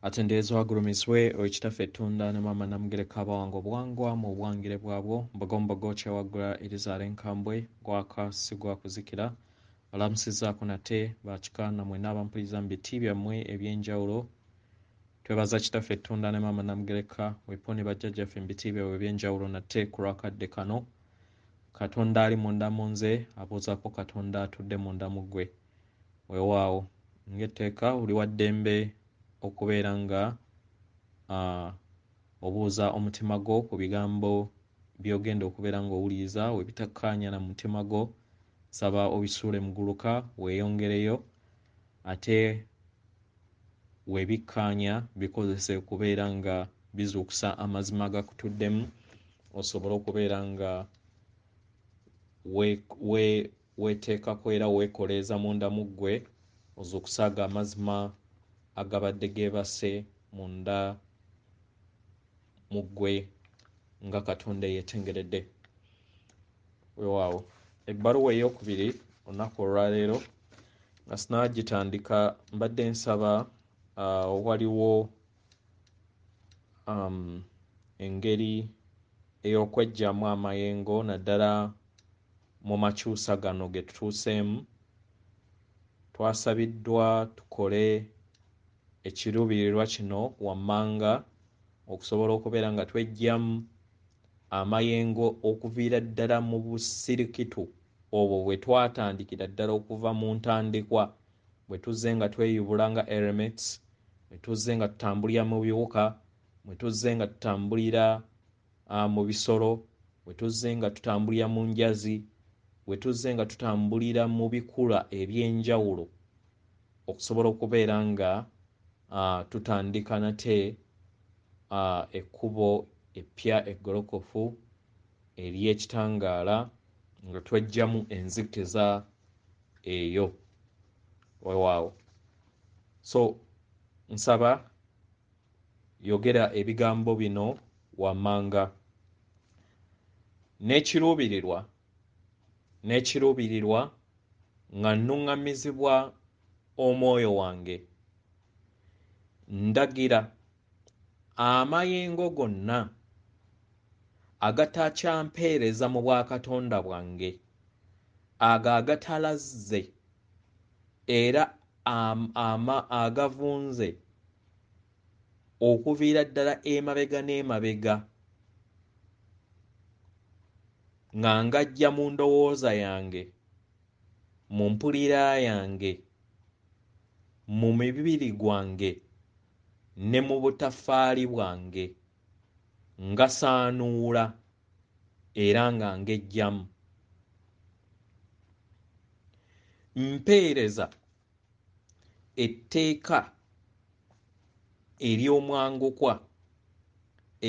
Atendezo agurumiswe oikitaffe ettunda ne maama Namugereka abawango bwangwa mu bwangire bwabwo mbogombogo kyewagula Elizabeth Nkambwe gwaka sigwa kuzikira alamusizaako nate bakika namwe n'abampuliriza mu biti byammwe ebyenjawulo twebaza kitaffe ettunda ne maama Namugereka weponi bajjajjaffe mu biti byabwe ebyenjawulo nate ku lwakadde kano Katonda ali munda mu nze abuuzaako Katonda atudde munda mu ggwe weewaawo ng'etteeka oli wa ddembe okubeera nga obuuza omutima gwo ku bigambo by'ogenda okubeera ng'owuliriza webitakkaanya na mutima gwo saba obisuule muguluka weeyongereyo ate webikkaanya bikozese okubeera nga bizuukusa amazima agakutuddemu osobole okubeera nga weeteekako era weekoleeza munda mu ggwe ozuukusaaga amazima agabadde geebase munda mu ggwe nga Katonda yeetengeredde weewaawo ebbaluwa ey'okubiri olunaku olwaleero nga sinaagitandika mbadde nsaba waliwo engeri ey'okweggyamu amayengo naddala mu makyusa gano ge tutuuseemu twasabiddwa tukole ekiruubirirwa kino wammanga okusobola okubeera nga tweggyamu amayengo okuviira ddala mu busirikitu obwo bwe twatandikira ddala okuva mu ntandikwa bwe tuzze nga tweyubula nga elements bwe tuzze nga tutambulira mu biwuka bwe tuzze nga tutambulira mu bisolo bwe tuzze nga tutambulira mu njazi bwe tuzze nga tutambulira mu bikula eby'enjawulo okusobola okubeera nga tutandika nate ekkubo eppya eggolokofu ery'ekitangaala nga tweggyamu enzikiza eyo weewaawo so nsaba yogera ebigambo bino wammanga n'ekiruubirirwa nga nnuŋŋamizibwa omwoyo wange ndagira amayengo gonna agatakyampeereza mu bwakatonda bwange ago agatalazze era agavunze okuviira ddala emabega n'emabega nga ngajja mu ndowooza yange mu mpulira yange mu mibiri gwange ne mu butaffaali bwange ngasaanuula era nga ngejjamu mpeereza etteeka ery'omwangukwa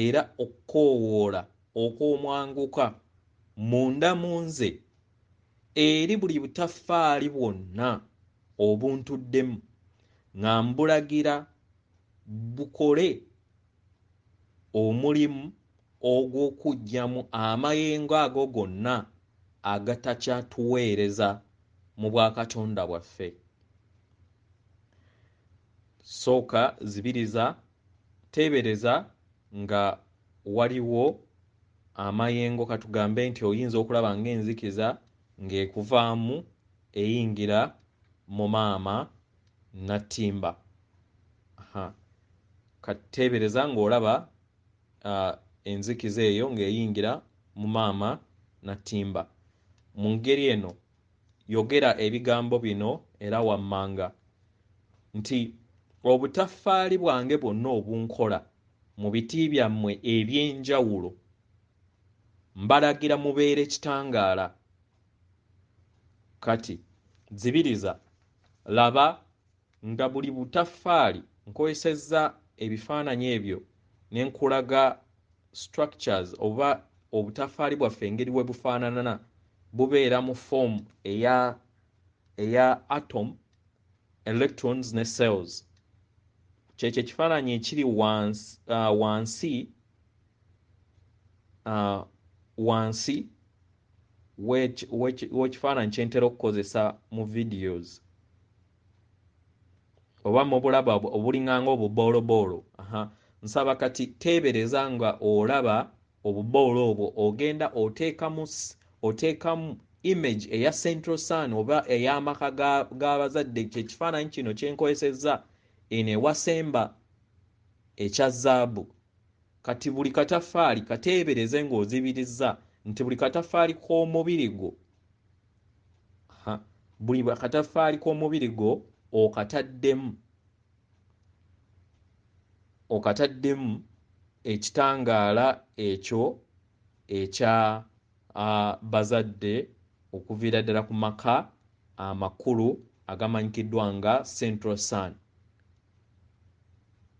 era okkoowoola okw'omwanguka munda mu nze eri buli butaffaali bwonna obuntuddemu nga mbulagira bukole omulimu ogw'okuggyamu amayengo ago gonna agatakyatuweereza mu bwakatonda bwaffe sooka zibiriza teebereza nga waliwo amayengo katugambe nti oyinza okulaba ng'enzikiza ng'ekuvaamu eyingira mu maama nattimba kateebereza ng'olaba enzikiza eyo ng'eyingira mu maama nattimba mu ngeri eno yogera ebigambo bino era wammanga nti obutaffaali bwange bwonna obunkola mu biti byammwe eby'enjawulo mbalagira mubeere kitangaala kati zibiriza laba nga buli butaffaali nkozesezza ebifaananyi ebyo ne nkulaga structures oba obutaffaali bwaffe engeri bwe bufaanana bubeera mu foomu eya atom electrons ne cells kyekyo ekifaananyi ekiri wansi w'ekifaananyi kye ntera okukozesa mu videos oba mu bulaba obulinganga obubooloboolo. Nsaba kati teebereza nga olaba obuboolo obwo ogenda oteekamu image eya Central Sun oba ey'amaka g'abazadde. Kyekifaananyi kino kyenkozesezza eno ewasemba ekya zaabu. Kati buli kataffaali kateebereze ng'ozibirizza nti buli kataffaali k'omubiri gwo buli kataffaali k'omubiri gwo okataddemu ekitangaala ekyo ekya bazadde okuviira ddala ku maka amakulu agamanyikiddwa nga Central Sun.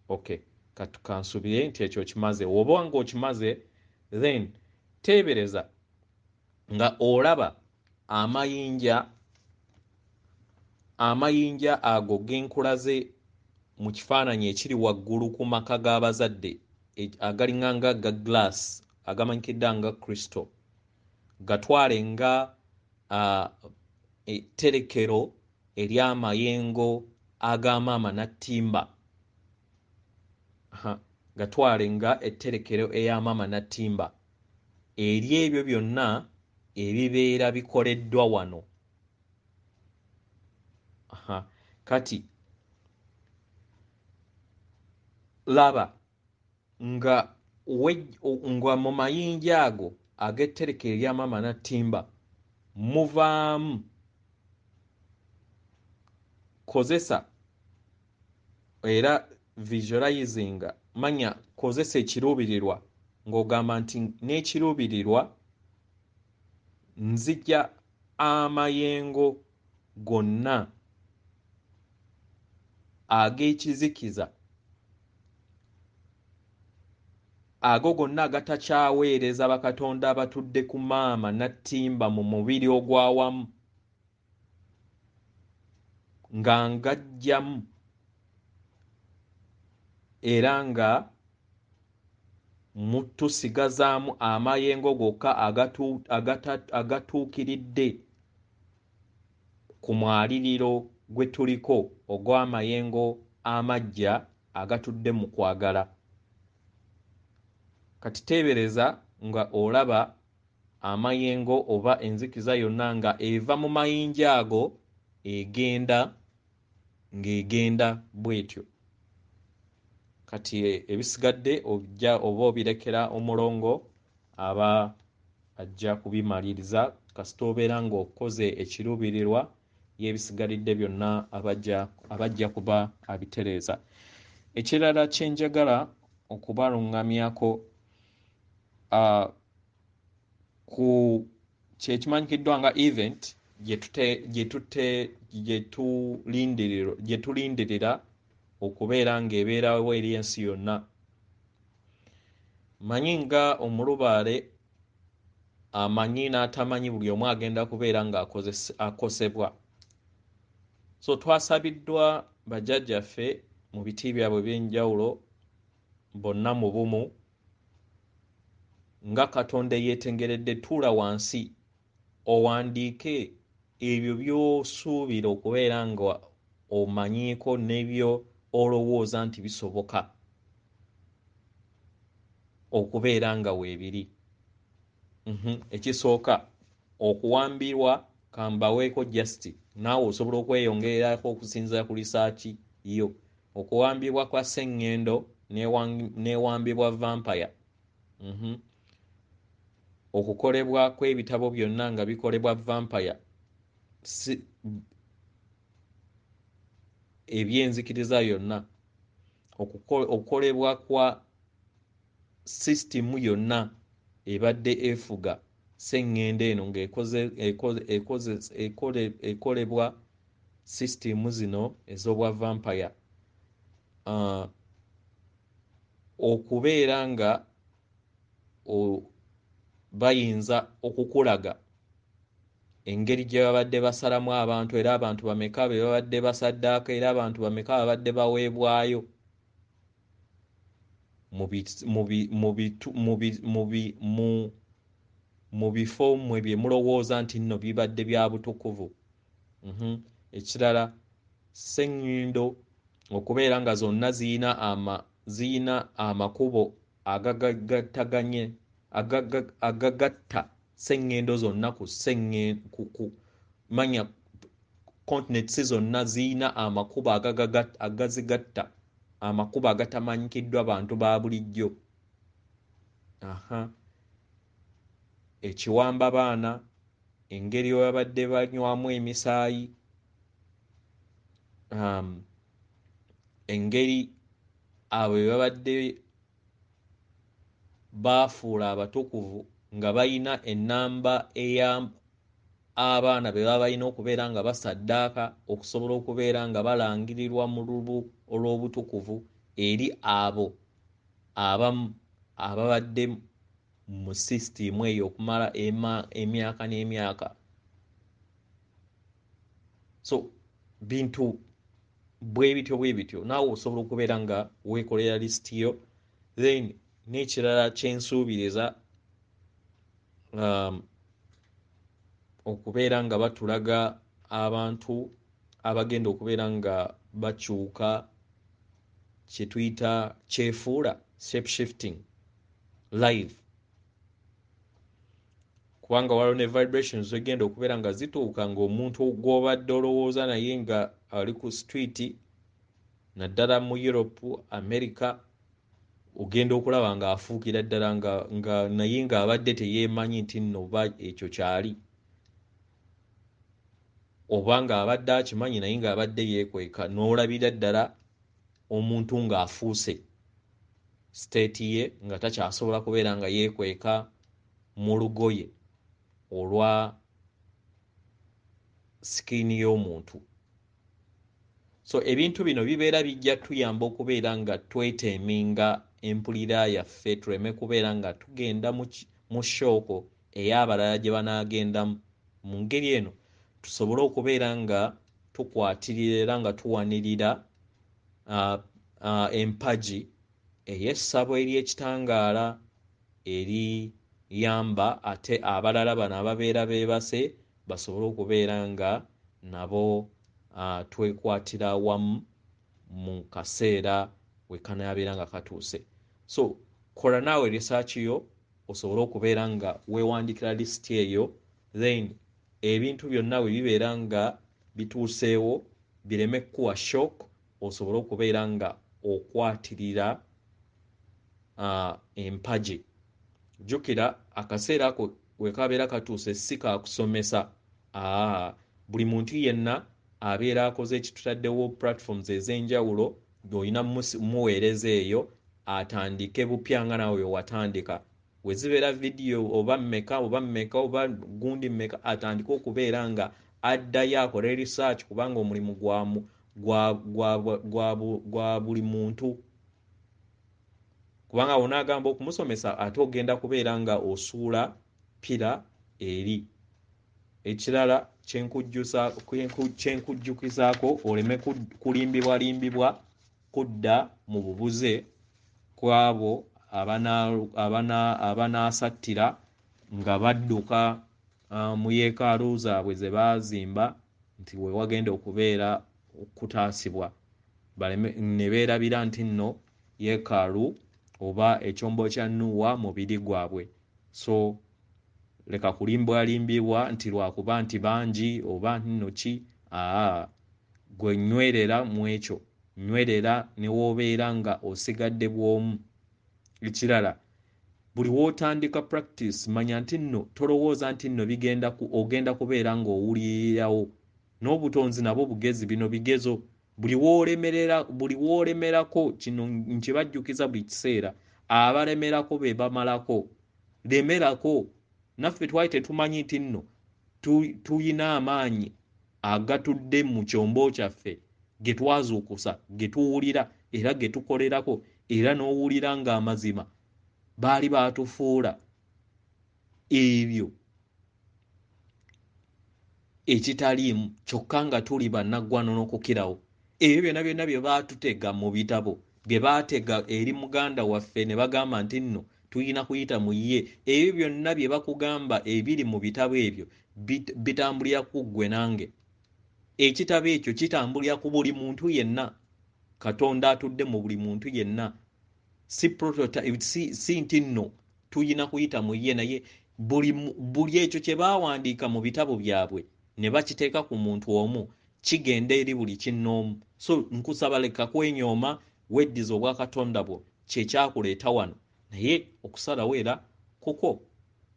Okay, kati kansubire nti ekyo kimaze. Oba nga okimaze, then teebereza nga olaba amayinja ago genkulaze mu kifaananyi ekiri waggulu ku maka g'abazadde agalinganga ga glass agamanyikidde nga crystal. Gatwale nga etterekero ery'amayengo ag'amaama nattimba. Gatwale nga etterekero ey'amaama nattimba eri ebyo byonna ebibeera bikoleddwa wano. Kati laba nga mu mayinja ago ag'etterekero ery'amaama nattimba muvaamu, kozesa era visualizinga, manya kozesa ekiruubirirwa ng'ogamba nti n'ekiruubirirwa nzija amayengo gonna ag'ekizikiza ago gonna agatakyaweereza bakatonda abatudde ku maama nattimba mu mubiri ogwawamu nga ngajjamu era nga mutusigazaamu amayengo gokka agatuukiridde ku mwaliriro gwe tuliko ogw'amayengo amagya agatudde mu kwagala. Kati teebereza nga olaba amayengo oba enzikiza yonna nga eva mu mayinja ago egenda bw'etyo. Kati ebisigadde oba obirekera omulongo aba ajja kubimaliriza kasita obeera ng'okoze ekiruubirirwa y'ebisigalidde byonna abajja kuba abitereeza. Ekirala kye njagala okubalungamyako ku kyekimanyikiddwa nga event gye tulindirira okubeera ng'ebeerawo eri ensi yonna. Manyi nga omulubaale amanyi n'atamanyi buli omu agenda kubeera ng'akosebwa. So twasabiddwa bajjajjaffe mu biti byabwe eby'enjawulo bonna mu bumu nga Katonda yeetengeredde tuula wansi owandiike ebyo by'osuubira okubeera nga omanyiiko n'ebyo olowooza nti bisoboka okubeera nga weebiri. Ekisooka okuwambirwa kambaweeko just naawe osobola okweyongererako okusinziira ku lisaaki yo. Okuwambibwa kwa Sengendo n'ewambibwa vampire. Okukolebwa kw'ebitabo byonna nga bikolebwa vampire ebyenzikiriza yonna, okukolebwa kwa sisitimu yonna ebadde efuga Sengendo eno ng'ekolebwa sisitimu zino ez'obwa vampire. Okubeera nga bayinza okukulaga engeri gye babadde basalamu abantu era abantu bameka be babadde basaddaako era abantu bameka babadde baweebwayo mu bifo mmwe bye mulowooza nti nno bibadde bya butukuvu. Ekirala Sengendo okubeera nga zonna ziyina amakubo agagattaganye agagatta Sengendo zonna ku manya continents zonna ziyina amakubo agazigatta, amakubo agatamanyikiddwa bantu ba bulijjo. Ekiwamba baana, engeri wabadde banywamu emisaayi, engeri abo babadde baafuula abatukuvu nga balina ennamba abaana be baba balina okubeera nga basaddaaka okusobola okubeera nga balangirirwa mu lubu olw'obutukuvu eri abo abamu ababadde mu sisitimu eyo okumala emyaka n'emyaka. So bintu bwe bityo naawe osobola okubeera nga weekolera lisiti yo. Then n'ekirala kyensuubiriza okubeera nga batulaga abantu abagenda okubeera nga bakyuka kye tuyita kyefuula shape shifting live, kubanga waliwo ne vibrations zigenda okubeera nga zituuka ng'omuntu gw'obadde olowooza naye nga ali ku street naddala mu Europe, America, ogenda okulaba nga afuukira ddala nga naye ng'abadde teyeemanyi nti nno oba ekyo kyali, oba ng'abadde akimanyi naye ng'abadde yeekweka, n'olabira ddala omuntu ng'afuuse state ye nga takyasobola kubeera nga yeekweka mu lugoye olwa sikiini y'omuntu. So ebintu bino bibeera bijja tuyamba okubeera nga tweteeminga empulira yaffe, tuleme kubeera nga tugenda mu shooko ey'abalala gye banaagendamu. Mu ngeri eno tusobole okubeera nga tukwatirira era nga tuwanirira empagi ey'essabo ery'ekitangaala eriyamba ate abalala bano ababeera beebase basobole okubeera nga nabo twekwatira wamu mu kaseera we kanaabeera nga katuuse. So kola naawe research yo osobole okubeera nga weewandikira lisiti eyo, then ebintu byonna bwe bibeera nga bituuseewo bireme kuwa shock, osobole okubeera nga okwatirira empagi. Jjukira akaseera ako we kabeera katuuse si kakusomesa. Buli muntu yenna abeera akoze ekitutaddewo platforms ez'enjawulo, ng'olina muweereza eyo atandike bupya nga nawe watandika. We zibeera vidiyo oba mmeka oba gundi mmeka, atandike okubeera nga addayo akole research, kubanga omulimu gwa buli muntu. Kubanga onaagamba okumusomesa ate ogenda kubeera nga osuula pira eri. Ekirala kyenkujjukizaako oleme kulimbibwa kudda mu bubuze kw'abo abanaasattira nga badduka mu yeekaalu zaabwe ze baazimba nti we wagenda okubeera okutaasibwa, ne beerabira nti nno yeekaalu oba ekyombo kya Nuuwa mubiri gwabwe. So leka kulimbwalimbibwa nti lwakuba nti bangi oba nno ki. Gwe nywerera mu ekyo, nywerera ne woobeera nga osigadde bw'omu. Ekirala, buli w'otandika practice manya nti nno tolowooza nti nno ogenda kubeera ng'owulirirawo. N'obutonzi nabwo bugezi, bino bigezo. Buli w'olemerako, kino nkibajjukiza buli kiseera, abalemerako be bamalako. Lemerako. Naffe twali tetumanyi nti nno tuyina amaanyi agatudde mu kyombo kyaffe ge twazuukusa, ge tuwulira era ge tukolerako, era n'owulira ng'amazima baali baatufuula ebyo ekitaliimu, kyokka nga tuli bannaggwano n'okukirawo. Ebyo byonna bye baatutega mu bitabo, bye baatega eri muganda waffe ne bagamba nti nno tuyina kuyita mu ye. Ebyo byonna bye bakugamba ebiri mu bitabo ebyo bitambulira ku ggwe nange. Ekitabo ekyo kitambulira ku buli muntu yenna. Katonda atudde mu buli muntu yenna. Si prototype, si nti nno tuyina kuyita mu ye, naye buli ekyo kye baawandiika mu bitabo byabwe ne bakiteeka ku muntu omu kigenda eri buli kinnoomu. So nkusaba leka kwenyooma, weddiza obwa Katonda bwo kye kyakuleeta wano, naye okusalawo era kuko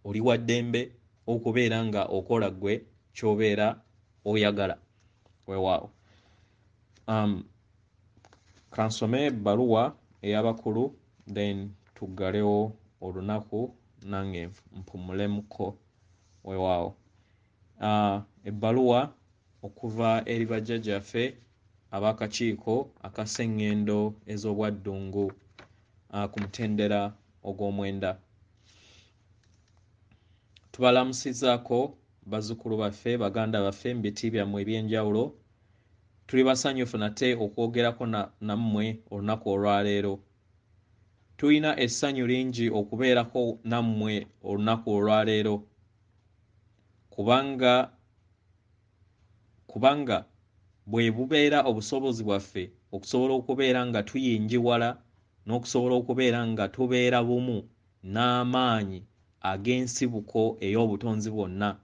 oli wa ddembe okubeera nga okola gwe ky'obeera oyagala. Weewaawo. Kansome ebbaluwa ey'abakulu then tuggalewo olunaku nange mpumulemuko. Weewaawo. Ebbaluwa okuva eri bajjajjaffe ab'akakiiko aka Sengendo Ezobwa Ddungu Kumutendera Ogw'Omwenda. Tubalamusizaako bazzukulu baffe, baganda baffe mu biti byammwe eby'enjawulo. Tuli basanyufu nate okwogerako nammwe olunaku olwaleero. Tulina essanyu lingi okubeerako nammwe olunaku olwaleero kubanga bwe bubeera obusobozi bwaffe okusobola okubeera nga tuyingiwala n'okusobola okubeera nga tubeera bumu n'amaanyi ag'ensibuko ey'obutonzi bwonna.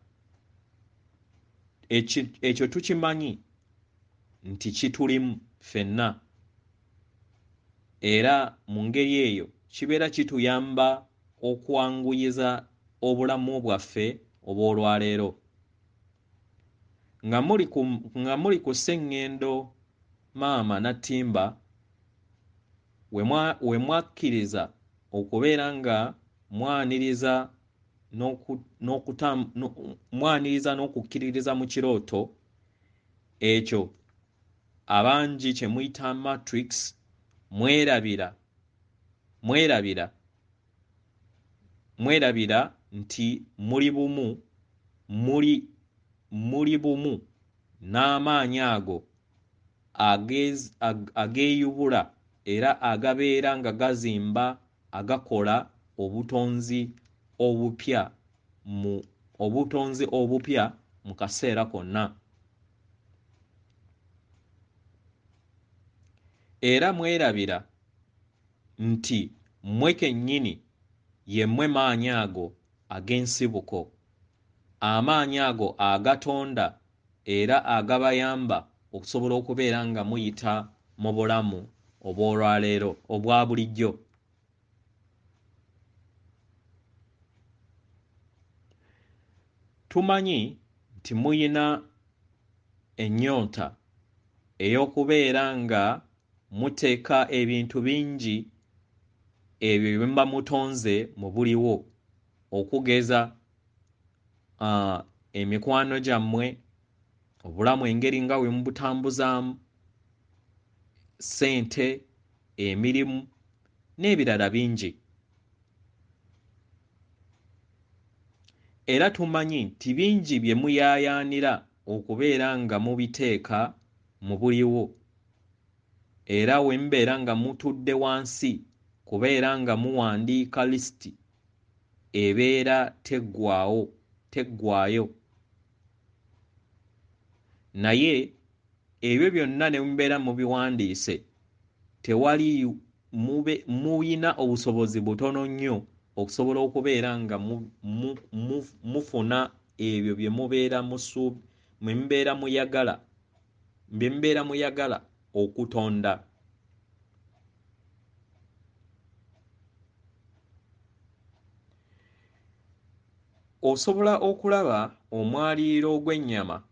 Ekyo tukimanyi nti kitulimu ffenna, era mu ngeri eyo kibeera kituyamba okwanguyiza obulamu bwaffe obw'olwaleero. Nga muli ku Sengendo maama Nattimba we mwakkiriza okubeera nga mwaniriza n'okukkiririza mu kirooto ekyo abangi kye muyita matrix, mwerabira nti muli bumu n'amaanyi ago ageeyubula era agabeera nga gazimba agakola obutonzi obupya mu kaseera konna. Era mwerabira nti mmwe kennyini yemmwe maanyi ago ag'ensibuko, amaanyi ago agatonda era agabayamba okusobola okubeera nga muyita mu bulamu obw'olwaleero obwa bulijjo. Tumanyi nti muyina ennyonta ey'okubeera nga muteeka ebintu bingi ebyo bye muba mutonze mu buliwo, okugeza emikwano gyammwe, obulamu engeri nga bwe mubutambuzaamu, ssente, emirimu n'ebirala bingi. Era tumanyi nti bingi bye muyaayaanira okubeera nga mubiteeka mu buliwo, era we mubeera nga mutudde wansi kubeera nga muwandiika lisiti ebeera teggwaayo. Naye ebyo byonna ne mubeera mubiwandiise, tewali muyina obusobozi butono nnyo okusobola okubeera nga mufuna ebyo bye mubeera muyagala okutonda. Osobola okulaba omwaliiro gw'ennyama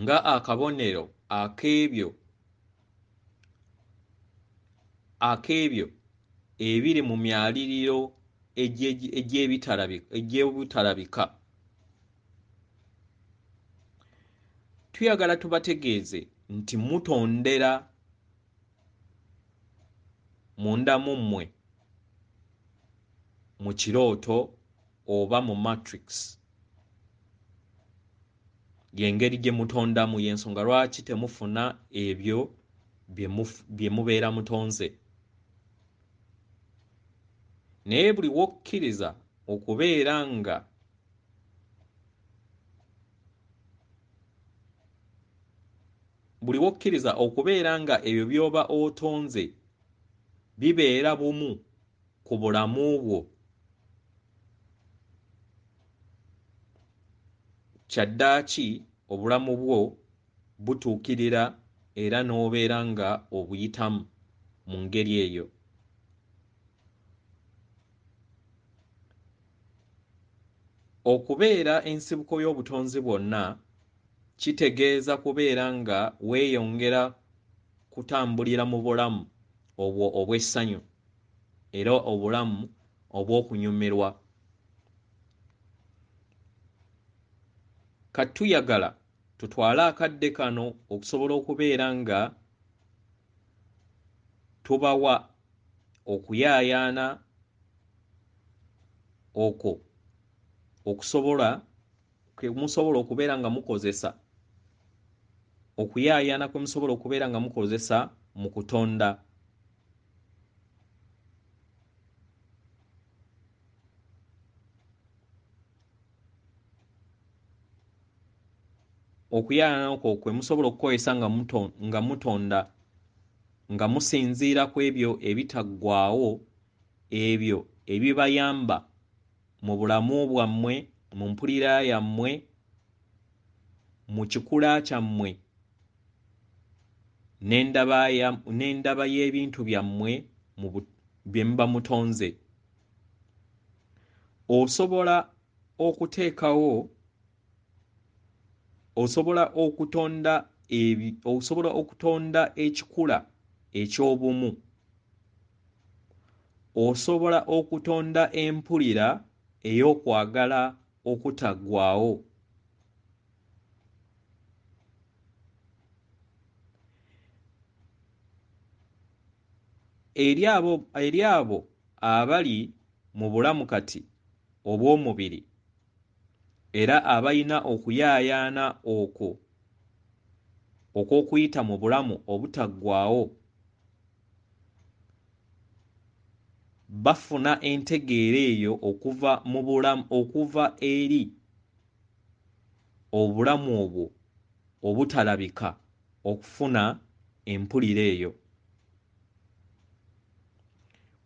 nga akabonero ak'ebyo ebiri mu myaliriro egy'obutalabika. Tuyagala tubategeeze nti mutondera munda mu mmwe mu kirooto oba mu matrix. Y'engeri gye mutondamu, y'ensonga lwaki temufuna ebyo bye mubeera mutonze. Naye buli wokkiriza okubeera nga buli wokkiriza okubeera nga ebyo by'oba otonze bibeera bumu ku bulamu bwo, kyaddaaki obulamu bwo butuukirira era n'obeera nga obuyitamu mu ngeri eyo. Okubeera ensibuko y'obutonzi bwonna kitegeeza kubeera nga weeyongera kutambulira mu bulamu obwo obw'essanyu era obulamu obw'okunyumirwa. Katuyagala tutwale akadde kano okusobola okubeera nga tubawa okuyaayaana okwo okusobola musobola okubeera nga mukozesa okuyaayaana kwe musobola okubeera nga mukozesa mu kutonda. Okuyaayaana okwo kwe musobola okukozesa nga mutonda nga musinziira ku ebyo ebitaggwaawo, ebyo ebibayamba mu bulamu bwammwe, mu mpulira yammwe, mu kikula kyammwe n'endaba y'ebintu byammwe bye muba mutonze. Osobola okutonda ekikula eky'obumu, osobola okutonda empulira ey'okwagala okutaggwaawo. Eri abo abali mu bulamu kati obw'omubiri era abalina okuyaayaana okwo okw'okuyita mu bulamu obutaggwaawo, bafuna entegeera eyo okuva eri obulamu obwo obutalabika okufuna empulira eyo.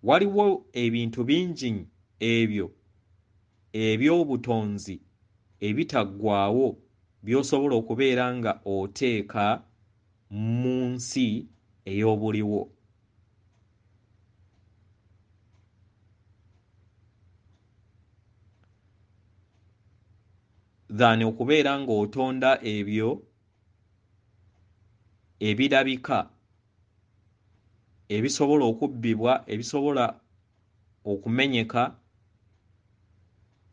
Waliwo ebintu bingi ebyo eby'obutonzi ebitaggwaawo by'osobola okubeera nga oteeka mu nsi ey'obuliwo. Thani okubeera ng'otonda ebyo ebirabika ebisobola okubbibwa, ebisobola okumenyeka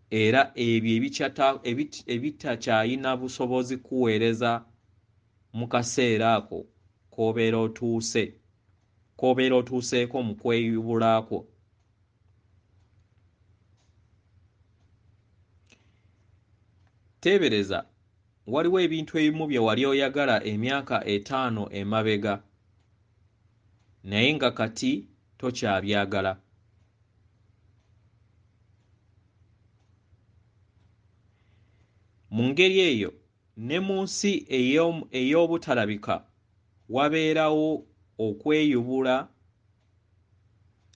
era ebyo ebitakyayina busobozi kuweereza mu kaseera ako k'obeera otuuseeko mu kweyubulako. Teebereza, waliwo ebintu ebimu bye wali oyagala emyaka 5 emabega naye nga kati tokyabyagala. Mu ngeri eyo ne mu nsi ey'obutalabika wabeerawo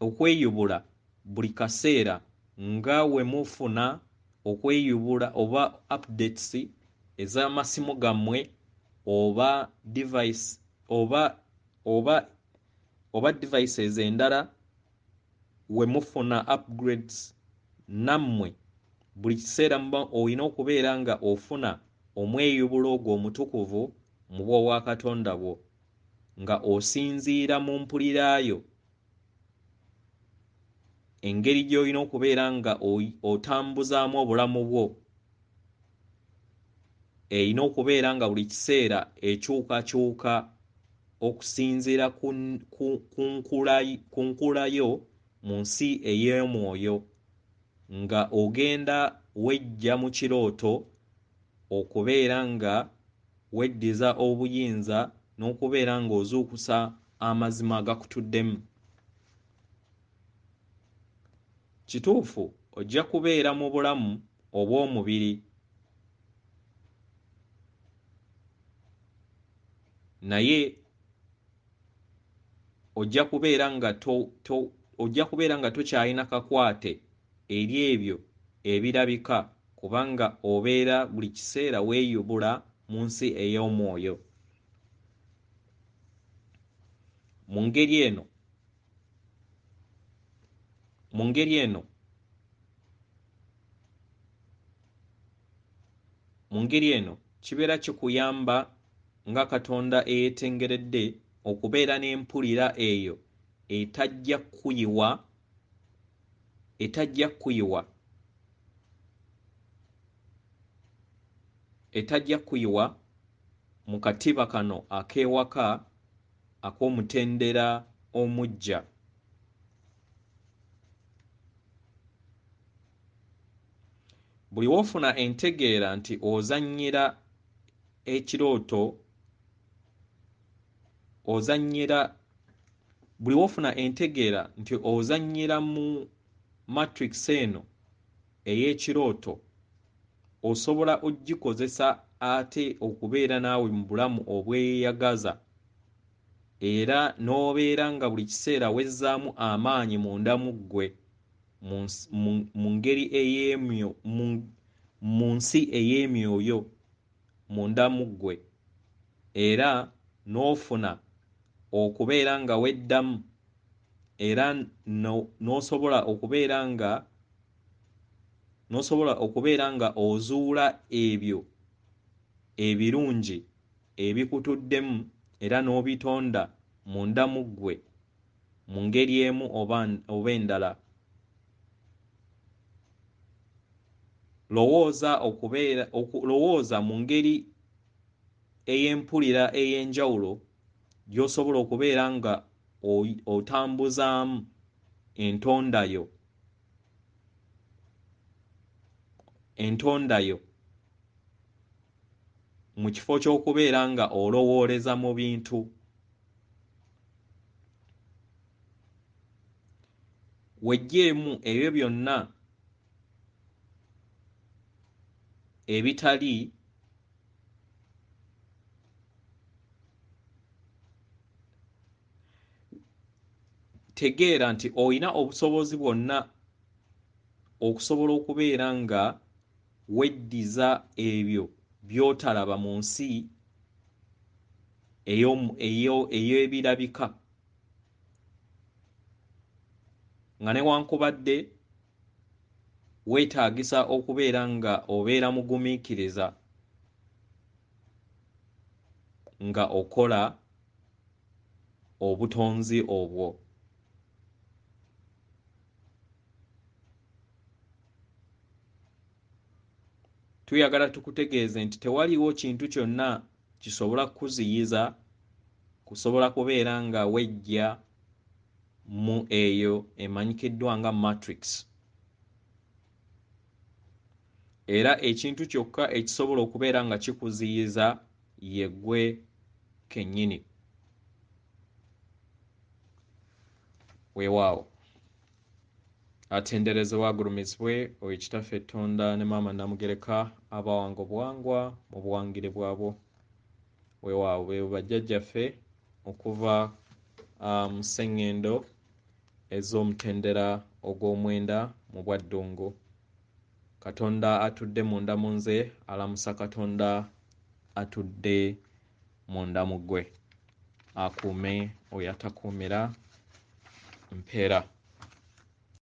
okweyubula buli kaseera nga we mufuna okweyubula oba updates ez'amasimu gammwe oba devices endala we mufuna upgrades, nammwe buli kiseera olina okubeera nga ofuna omweyubulo ogwo omutukuvu mu bw'owa Katonda bwo nga osinziira mu mpuliraayo engeri gy'olina okubeera nga otambuzaamu obulamu bwo erina okubeera nga buli kiseera ekyukakyuka okusinziira ku nkulayo mu nsi ey'omwoyo, nga ogenda wejja mu kirooto okubeera nga weddiza obuyinza n'okubeera ng'ozuukusa amazima agakutuddemu. Kituufu ojja kubeera mu bulamu obw'omubiri naye ojja kubeera nga tokyalina kakwate eri ebyo ebirabika kubanga obeera buli kiseera weeyubula mu nsi ey'omwoyo. Mu ngeri eno kibeera kikuyamba nga Katonda eyeetengeredde okubeera n'empulira eyo etajja kuyiwa mu katiba kano ak'ewaka ak'omutendera omuggya. Buli w'ofuna entegeera nti ozannyira ekirooto buli w'ofuna entegeera nti ozannyira mu matrix eno ey'ekirooto, osobola ogikozesa ate okubeera naawe mu bulamu obweyagaza era n'obeera nga buli kiseera wezzaamu amaanyi munda mu ggwe mu ngeri mu nsi ey'emyoyo munda mu ggwe, era n'ofuna okubeera nga weddamu era n'osobola okubeera nga ozuula ebyo ebirungi ebikutuddemu era n'obitonda munda mu ggwe mu ngeri emu oba endala. Lowooza mu ngeri ey'empulira ey'enjawulo gy'osobola okubeera nga otambuzaamu entondayo mu kifo ky'okubeera nga olowooleza mu bintu. Weggyemu ebyo byonna ebitali tegeera nti olina obusobozi bwonna okusobola okubeera nga weddiza ebyo by'otalaba mu nsi ey'ebirabika, nga newankubadde weetaagisa okubeera nga obeera mugumiikiriza nga okola obutonzi obwo. Tuyagala tukutegeeze nti tewaliwo kintu kyonna kisobola kukuziyiza kusobola kubeera nga wejja mu eyo emanyikiddwa nga matrix. Era ekintu kyokka ekisobola okubeera nga kikuziyiza ye ggwe kennyini. Weewaawo. Atenderezebwa agulumizibwe oyo Kitaffe Tonda ne Maama Namugereka abawanga obuwangwa mu buwangire bwabwo. Weewaawo be bajjajjaffe okuva mu Sengendo ez'omutendera ogw'omwenda mu bwa Ddungu. Katonda atudde munda mu nze alamusa Katonda atudde munda mu ggwe. Akuume oyo atakuumira mpeera.